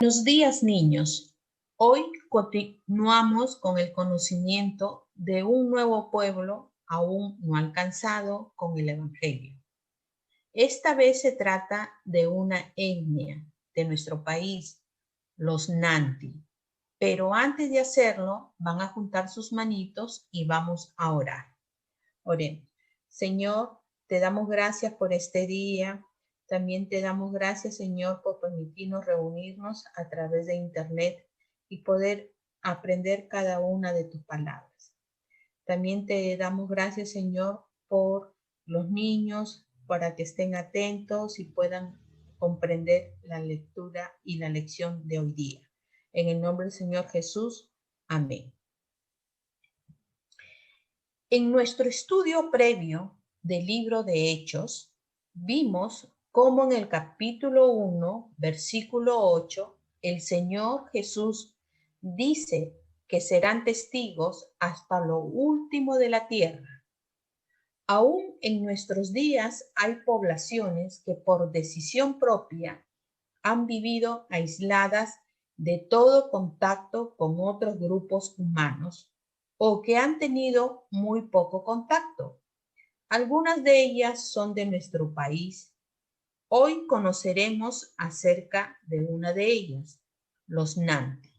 Buenos días, niños. Hoy continuamos con el conocimiento de un nuevo pueblo aún no alcanzado con el Evangelio. Esta vez se trata de una etnia de nuestro país, los Nanti. Pero antes de hacerlo, van a juntar sus manitos y vamos a orar. Oremos. Señor, te damos gracias por este día. También te damos gracias, Señor, por permitirnos reunirnos a través de Internet y poder aprender cada una de tus palabras. También te damos gracias, Señor, por los niños, para que estén atentos y puedan comprender la lectura y la lección de hoy día. En el nombre del Señor Jesús, amén. En nuestro estudio previo del libro de Hechos, vimos cómo en el capítulo 1, versículo 8, el Señor Jesús dice que serán testigos hasta lo último de la tierra. Aún en nuestros días hay poblaciones que por decisión propia han vivido aisladas de todo contacto con otros grupos humanos o que han tenido muy poco contacto. Algunas de ellas son de nuestro país. Hoy conoceremos acerca de una de ellas, los Nanti.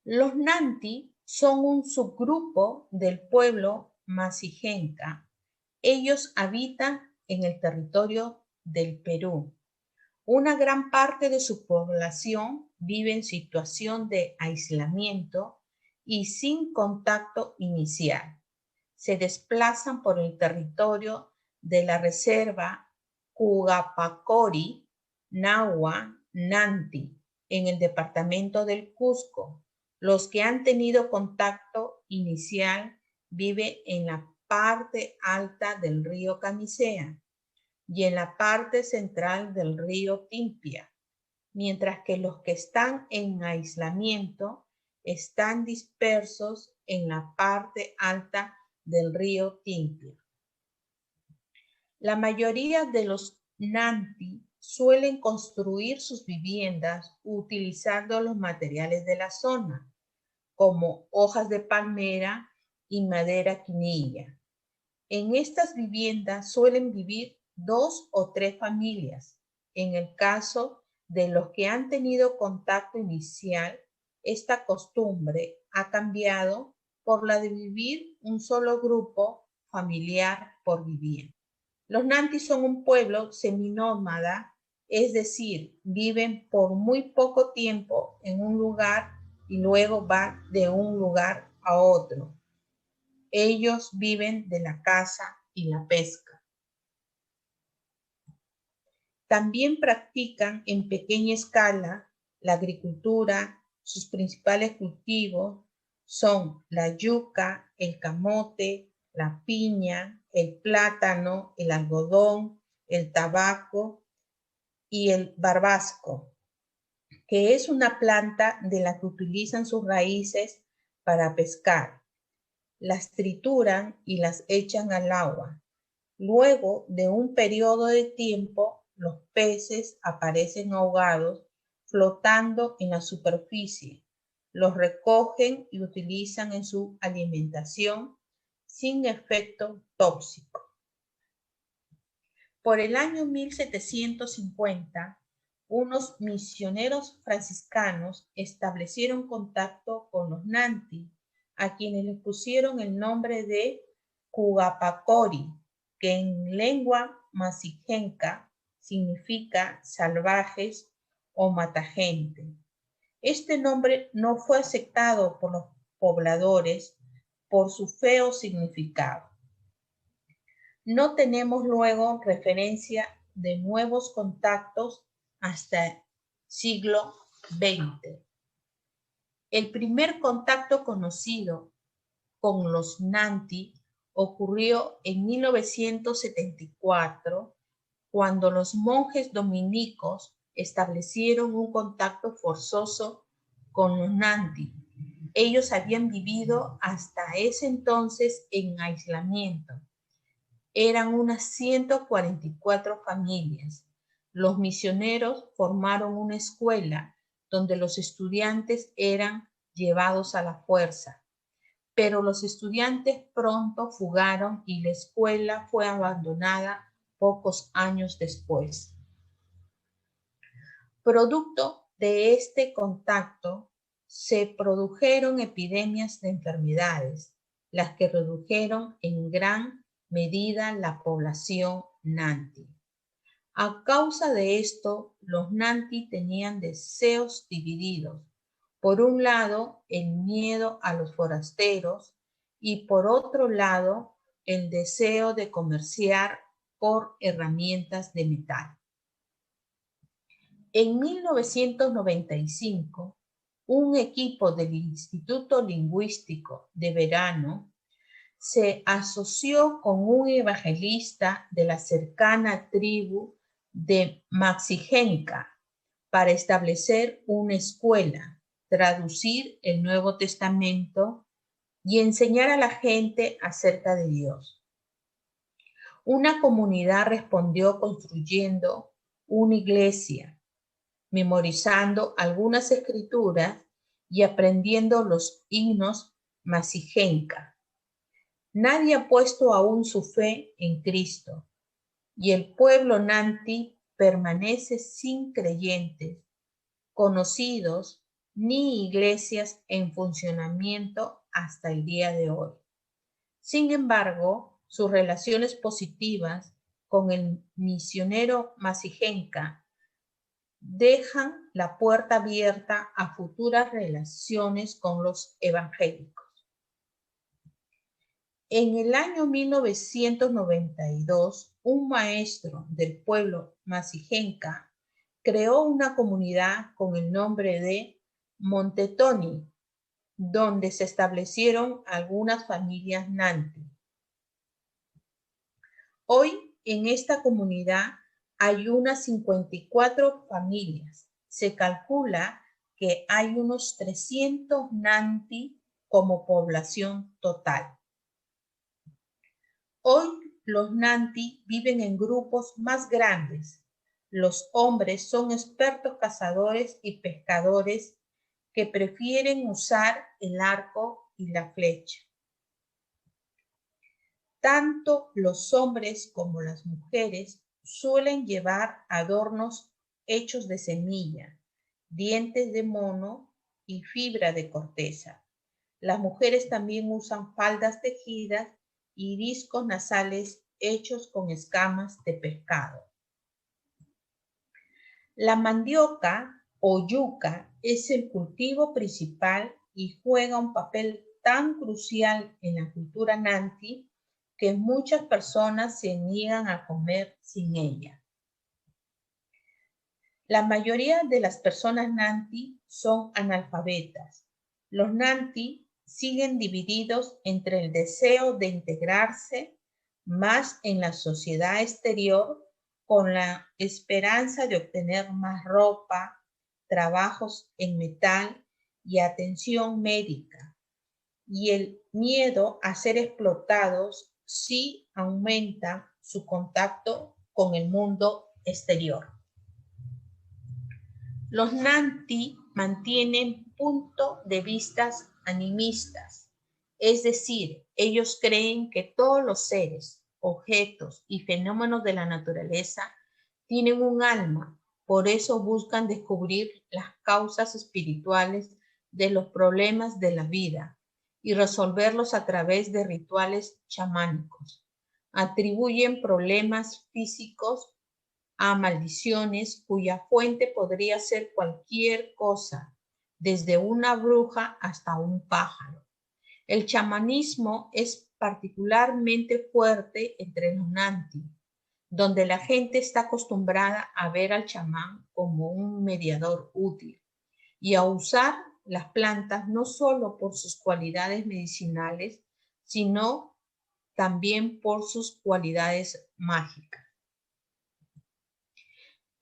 Los Nanti son un subgrupo del pueblo Masijenca. Ellos habitan en el territorio del Perú. Una gran parte de su población vive en situación de aislamiento y sin contacto inicial. Se desplazan por el territorio de la reserva Cugapacori, Nahua, Nanti, en el departamento del Cusco. Los que han tenido contacto inicial viven en la parte alta del río Camisea y en la parte central del río Timpia, mientras que los que están en aislamiento están dispersos en la parte alta del río Timpia. La mayoría de los Nanti suelen construir sus viviendas utilizando los materiales de la zona, como hojas de palmera y madera quinilla. En estas viviendas suelen vivir 2 o 3 familias. En el caso de los que han tenido contacto inicial, esta costumbre ha cambiado por la de vivir un solo grupo familiar por vivienda. Los Nanti son un pueblo seminómada, es decir, viven por muy poco tiempo en un lugar y luego van de un lugar a otro. Ellos viven de la caza y la pesca. También practican en pequeña escala la agricultura. Sus principales cultivos son la yuca, el camote, la piña, el plátano, el algodón, el tabaco y el barbasco, que es una planta de la que utilizan sus raíces para pescar. Las trituran y las echan al agua. Luego de un periodo de tiempo, los peces aparecen ahogados, flotando en la superficie. Los recogen y utilizan en su alimentación sin efecto tóxico. Por el año 1750, unos misioneros franciscanos establecieron contacto con los Nanti, a quienes les pusieron el nombre de Cugapacori, que en lengua masijenca significa salvajes o matagente. Este nombre no fue aceptado por los pobladores por su feo significado. No tenemos luego referencia de nuevos contactos hasta el siglo XX. El primer contacto conocido con los Nanti ocurrió en 1974, cuando los monjes dominicos establecieron un contacto forzoso con los Nanti. Ellos habían vivido hasta ese entonces en aislamiento. Eran unas 144 familias. Los misioneros formaron una escuela donde los estudiantes eran llevados a la fuerza, pero los estudiantes pronto fugaron y la escuela fue abandonada pocos años después. Producto de este contacto se produjeron epidemias de enfermedades, las que redujeron en gran medida la población Nanti. A causa de esto, los Nanti tenían deseos divididos. Por un lado, el miedo a los forasteros y por otro lado, el deseo de comerciar por herramientas de metal. En 1995, un equipo del Instituto Lingüístico de Verano se asoció con un evangelista de la cercana tribu de Maxigenca para establecer una escuela, traducir el Nuevo Testamento y enseñar a la gente acerca de Dios. Una comunidad respondió construyendo una iglesia, memorizando algunas escrituras y aprendiendo los himnos Maxigenca. Nadie ha puesto aún su fe en Cristo y el pueblo Nanti permanece sin creyentes conocidos ni iglesias en funcionamiento hasta el día de hoy. Sin embargo, sus relaciones positivas con el misionero Maxigenca dejan la puerta abierta a futuras relaciones con los evangélicos. En el año 1992, un maestro del pueblo Maxigenca creó una comunidad con el nombre de Montetoni, donde se establecieron algunas familias Nanti. Hoy en esta comunidad hay unas 54 familias. Se calcula que hay unos 300 Nanti como población total. Hoy los Nanti viven en grupos más grandes. Los hombres son expertos cazadores y pescadores que prefieren usar el arco y la flecha. Tanto los hombres como las mujeres suelen llevar adornos hechos de semilla, dientes de mono y fibra de corteza. Las mujeres también usan faldas tejidas y discos nasales hechos con escamas de pescado. La mandioca o yuca es el cultivo principal y juega un papel tan crucial en la cultura Nanti que muchas personas se niegan a comer sin ella. La mayoría de las personas Nanti son analfabetas. Los Nanti siguen divididos entre el deseo de integrarse más en la sociedad exterior con la esperanza de obtener más ropa, trabajos en metal y atención médica, y el miedo a ser explotados si aumenta su contacto con el mundo exterior. Los Nanti mantienen puntos de vista animistas, es decir, ellos creen que todos los seres, objetos y fenómenos de la naturaleza tienen un alma, por eso buscan descubrir las causas espirituales de los problemas de la vida y resolverlos a través de rituales chamánicos. Atribuyen problemas físicos a maldiciones cuya fuente podría ser cualquier cosa, desde una bruja hasta un pájaro. El chamanismo es particularmente fuerte entre los Nanti, donde la gente está acostumbrada a ver al chamán como un mediador útil y a usar las plantas no solo por sus cualidades medicinales, sino también por sus cualidades mágicas.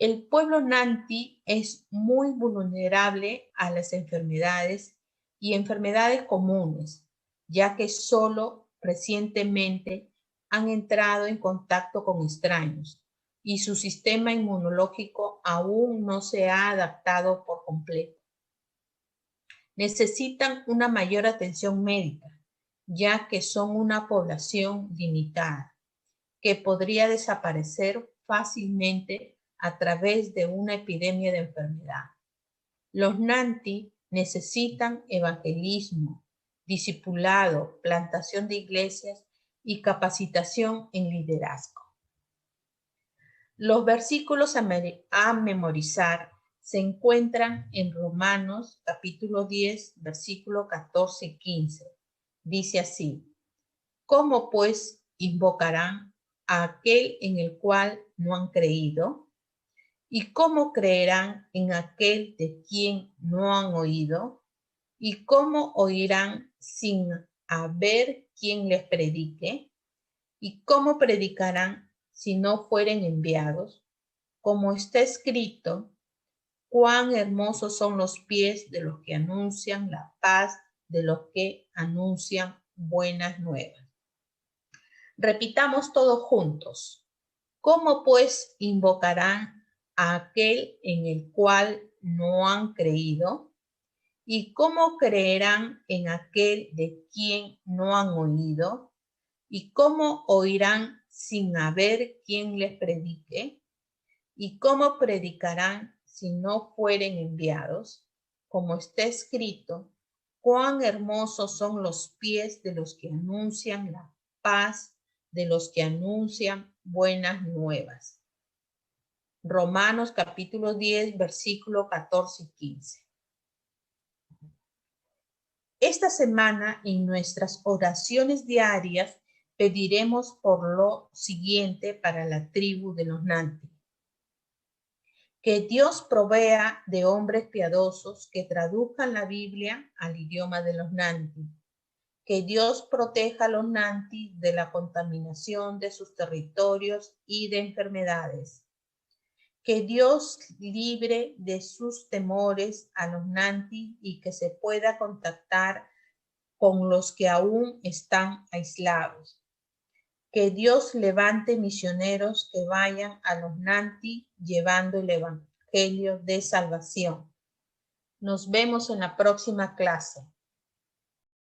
El pueblo Nanti es muy vulnerable a las enfermedades y enfermedades comunes, ya que solo recientemente han entrado en contacto con extraños. y su sistema inmunológico aún no se ha adaptado por completo. Necesitan una mayor atención médica, ya que son una población limitada, que podría desaparecer fácilmente a través de una epidemia de enfermedad. Los Nanti necesitan evangelismo, discipulado, plantación de iglesias y capacitación en liderazgo. Los versículos a memorizar se encuentran en Romanos capítulo 10, versículo 14 y 15. Dice así: ¿Cómo pues invocarán a aquel en el cual no han creído? ¿Y cómo creerán en aquel de quien no han oído? ¿Y cómo oirán sin haber quien les predique? ¿Y cómo predicarán si no fueren enviados? Como está escrito: cuán hermosos son los pies de los que anuncian la paz, de los que anuncian buenas nuevas. Repitamos todos juntos. ¿Cómo pues invocarán a aquel en el cual no han creído? ¿Y cómo creerán en aquel de quien no han oído? ¿Y cómo oirán sin haber quien les predique? ¿Y cómo predicarán si no fueren enviados? Como está escrito: cuán hermosos son los pies de los que anuncian la paz, de los que anuncian buenas nuevas. Romanos capítulo 10, versículo 14 y 15. Esta semana en nuestras oraciones diarias pediremos por lo siguiente para la tribu de los Nanti. Que Dios provea de hombres piadosos que traduzcan la Biblia al idioma de los Nanti. Que Dios proteja a los Nanti de la contaminación de sus territorios y de enfermedades. Que Dios libre de sus temores a los Nanti y que se pueda contactar con los que aún están aislados. Que Dios levante misioneros que vayan a los Nanti llevando el evangelio de salvación. Nos vemos en la próxima clase.